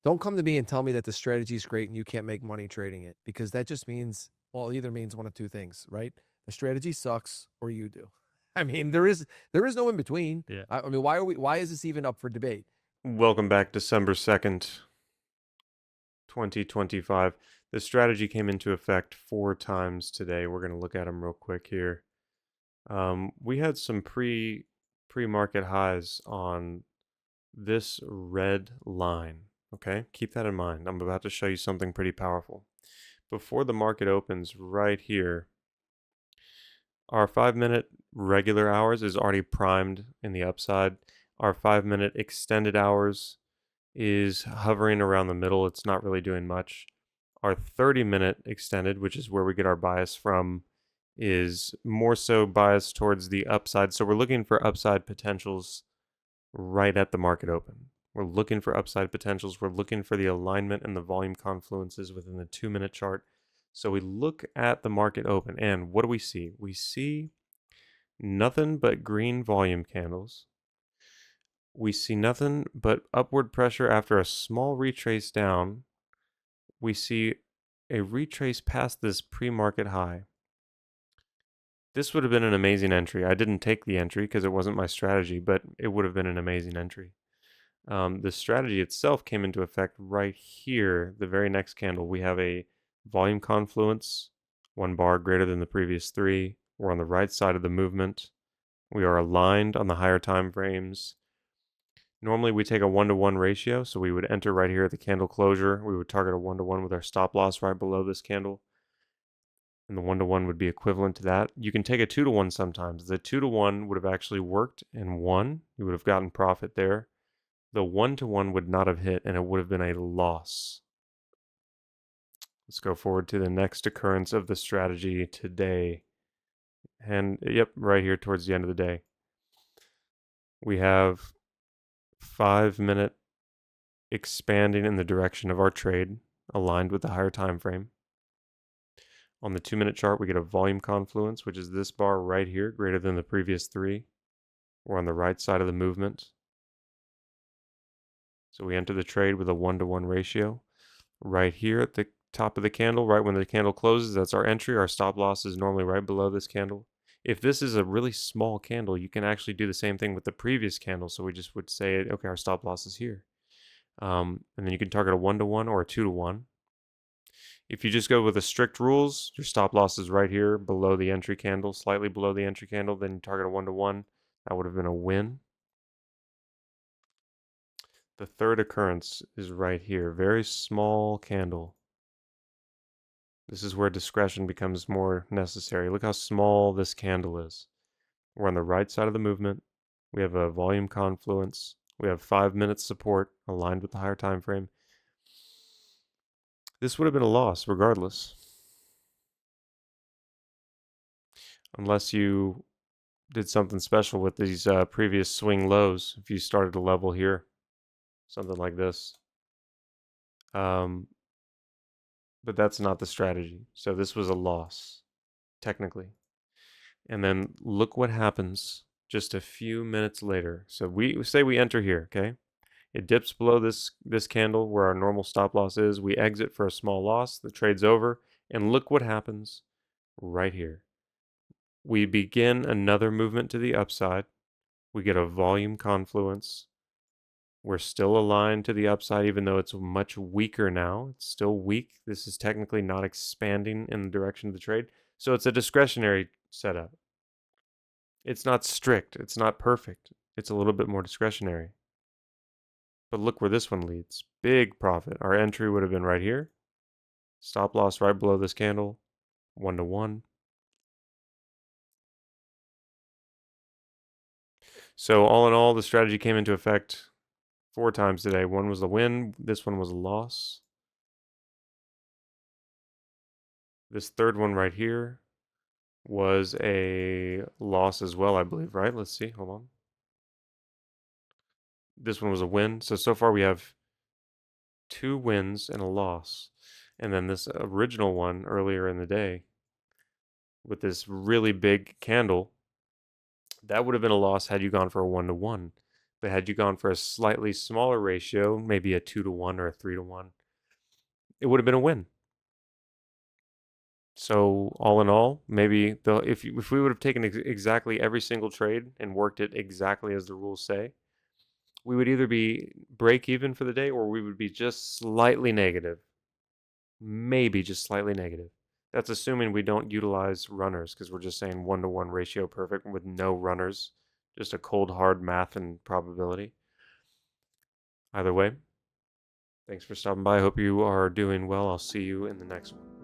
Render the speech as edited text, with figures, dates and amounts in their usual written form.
Don't come to me and tell me that the strategy is great and you can't make money trading it, because that just means, well, it either means one of two things, right? The strategy sucks or you do. I mean, there is no in between. Yeah. I mean, why is this even up for debate? Welcome back, December 2nd, 2025. The strategy came into effect 4 times today. We're going to look at them real quick here. We had some pre-market highs on this red line. Okay, keep that in mind. I'm about to show you something pretty powerful. Before the market opens right here, our 5-minute regular hours is already primed in the upside. Our 5-minute extended hours is hovering around the middle. It's not really doing much. Our 30-minute extended, which is where we get our bias from, is more so biased towards the upside. So we're looking for upside potentials right at the market open. We're looking for upside potentials. We're looking for the alignment and the volume confluences within the 2-minute chart. So we look at the market open, and what do we see? We see nothing but green volume candles. We see nothing but upward pressure after a small retrace down. We see a retrace past this pre-market high. This would have been an amazing entry. I didn't take the entry because it wasn't my strategy, but it would have been an amazing entry. The strategy itself came into effect right here. The very next candle, we have a volume confluence, 1 bar greater than the previous 3. We're on the right side of the movement. We are aligned on the higher time frames. Normally we take a 1-to-1 ratio, so we would enter right here at the candle closure. We would target a 1-to-1 with our stop loss right below this candle. And the 1-to-1 would be equivalent to that. You can take a 2-to-1 sometimes. The 2-to-1 would have actually worked and won. You would have gotten profit there. The 1-to-1 would not have hit, and it would have been a loss. Let's go forward to the next occurrence of the strategy today. And yep, right here towards the end of the day. We have 5-minute expanding in the direction of our trade, aligned with the higher time frame. On the 2-minute chart, we get a volume confluence, which is this bar right here, greater than the previous 3. We're on the right side of the movement. So we enter the trade with a 1-to-1 ratio. Right here at the top of the candle, right when the candle closes, that's our entry. Our stop loss is normally right below this candle. If this is a really small candle, you can actually do the same thing with the previous candle. So we just would say, okay, our stop loss is here. And then you can target a 1-to-1 or a 2-to-1. If you just go with the strict rules, your stop loss is right here below the entry candle, slightly below the entry candle, then you target a 1-to-1. That would have been a win. The third occurrence is right here, very small candle. This is where discretion becomes more necessary. Look how small this candle is. We're on the right side of the movement. We have a volume confluence. We have 5 minutes support aligned with the higher time frame. This would have been a loss regardless. Unless you did something special with these previous swing lows. If you started a level here, something like this. But that's not the strategy. So this was a loss, technically. And then look what happens just a few minutes later. So we say we enter here, okay? It dips below this candle where our normal stop loss is. We exit for a small loss. The trade's over. And look what happens right here. We begin another movement to the upside. We get a volume confluence. We're still aligned to the upside, even though it's much weaker now. It's still weak. This is technically not expanding in the direction of the trade. So it's a discretionary setup. It's not strict. It's not perfect. It's a little bit more discretionary. But look where this one leads. Big profit. Our entry would have been right here. Stop loss right below this candle. 1-to-1. So all in all, the strategy came into effect 4 times today. One was a win. This one was a loss. This third one right here was a loss as well, I believe, right? Let's see. Hold on. This one was a win. So far we have 2 wins and a loss. And then this original one earlier in the day with this really big candle, that would have been a loss had you gone for a 1-to-1. But had you gone for a slightly smaller ratio, maybe a 2-to-1 or a 3-to-1, it would have been a win. So all in all, maybe if we would have taken exactly every single trade and worked it exactly as the rules say, we would either be break even for the day or we would be just slightly negative. Maybe just slightly negative. That's assuming we don't utilize runners because we're just saying 1-to-1 ratio perfect with no runners, just a cold hard math and probability. Either way, thanks for stopping by. I hope you are doing well. I'll see you in the next one.